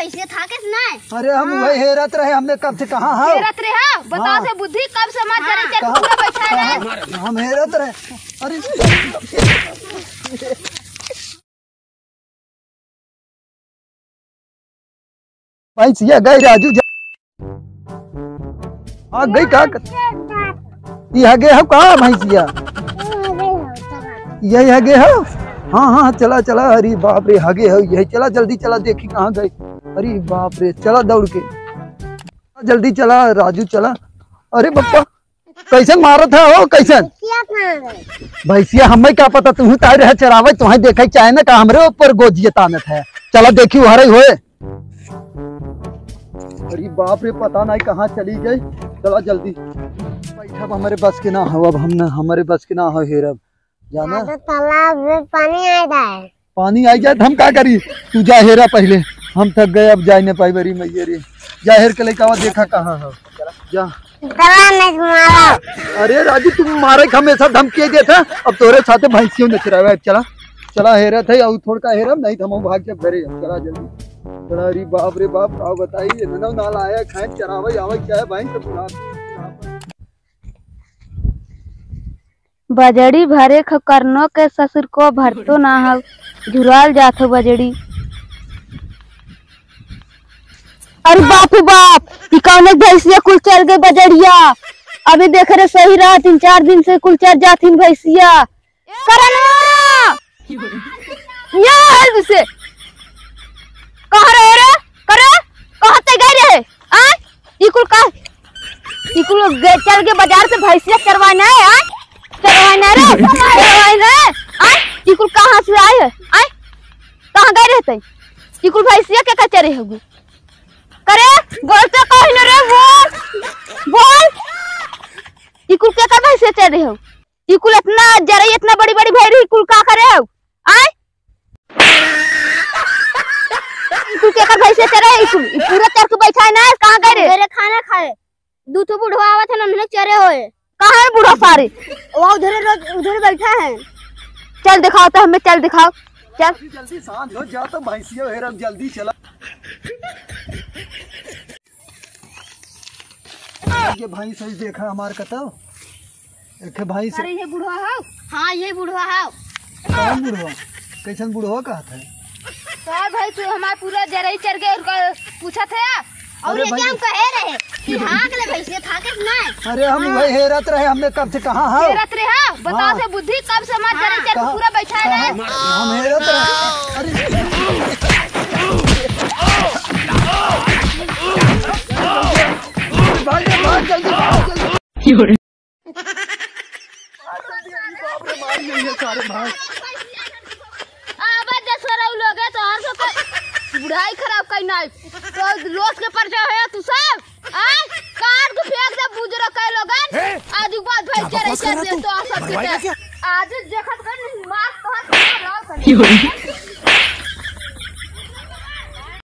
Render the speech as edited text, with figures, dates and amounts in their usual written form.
भैंसिया था किस नहीं? अरे हम वही हेरत रहे, हमने कब से कहाँ है हेरत रहे हो? बताओ से बुद्धि कब समाचार चल पूरा बैठा है। हम हेरत रहे। अरे भैंसिया गई राजू हाँ गई का ये हगे हो कहाँ भैंसिया यही हगे हो? हाँ हाँ चला चला। अरे बाप रे हगे हो यही, चला जल्दी चला देखी कहाँ गई। अरे बाप रे चला दौड़ के जल्दी चला राजू चला। अरे बप्पा कैसे मारत है हो कैसन भैंसिया हमें क्या पता, तुम्हें ताई रहे चरावे तुम्हें देखे चाहे ना का हमरे ऊपर गोजिए तानत है। चला देखी हरे होए। अरे बाप रे पता नहीं कहाँ चली गई। चला जल्दी बैठा, हमारे बस के ना हो, अब हम न हमारे बस के ना हो हेरब जाना। तो तालाब में पानी आ जाए, पानी आई जाए तो हम क्या करी? तू जा हेरा पहले, हम थक गए अब जा नहीं पाई बरी मैया रे। जा हेर के लेकर देखा कहाँ हो जा। अरे राजू तुम मारे हमेशा धमकी देता, अब तोरे साथे भैंसियों न चरावे। चला चला हेरा थे और थोड़ा हेरब नहीं तो हम भाग जब घरे। चला जल्दी चला। अरे बाप रे बाप का बताइए नाल आया खाए चरावे आवे क्या है भाई तो बजड़ी भरे करनो के ससुर को भरतो ना हो, झुराल जात हो बजड़ी। अरे बाप बाप कौन भैंसिया कुल चल गए बजड़िया। अभी देख रहे सही रहा 3-4 दिन से कुल चल जाती भैंसिया। से कहाँ रहे रे करे कहाँ ते गए रहे आ इकुल का इकुल चल के बाजार से भैंसिया चरवाना है आ चरवाना रे चरवाना आ इकुल कहाँ से आए है आ कहाँ गए रहते इकुल भैंसिया के का चरे होगी करे बोलते कहीं न रे बोल इकुल के का भैंसिया चरे हो इकुल इतना जरा इतना बड़ी बड़ी भैरी इकुल का करे हो आ तू क्या कर भैंसे चरे पूरा चर के बैठा है ना कहां गए रे? मेरे खाना खाए दूध तो बुढ़वा आवा था ना उन्होंने चरे होए। कहां है बूढ़ा सारे? वो उधर बैठा है। चल दिखाओ तो हमें, चल दिखाओ चल जल्दी सांझ हो जा तो भैंसिया हेरब जल्दी चला। ये भाई सही देखा हमारे कतो एक भाई से। अरे ये बुढ़वा है। हाँ ये बुढ़वा है। कौन बुढ़वा? कैसन बुढ़वा कहत है? सर भाई तू हमारे पूरा जराई चर के पूछा था और ये क्या हम कहे रहे कि हाँ के भैंसिया था किस नहीं? अरे हम वही हेरत रहे, हमने कब से कहाँ है हेरत रहे। बताओ से बुद्धि कब समाचार चल पूरा बैठा है। हम हेरत रहे। अरे भाग जल्दी जल्दी सारे भाग। लोग है तो हर सब बुढ़ाई खराब करना है तो रोज के पर्चा है तू सब कार को फेंक दे बुजुर्ग के लोगन आज बात भाई चरे चर दे तो आ सब आज देखत कर मार तो हाथ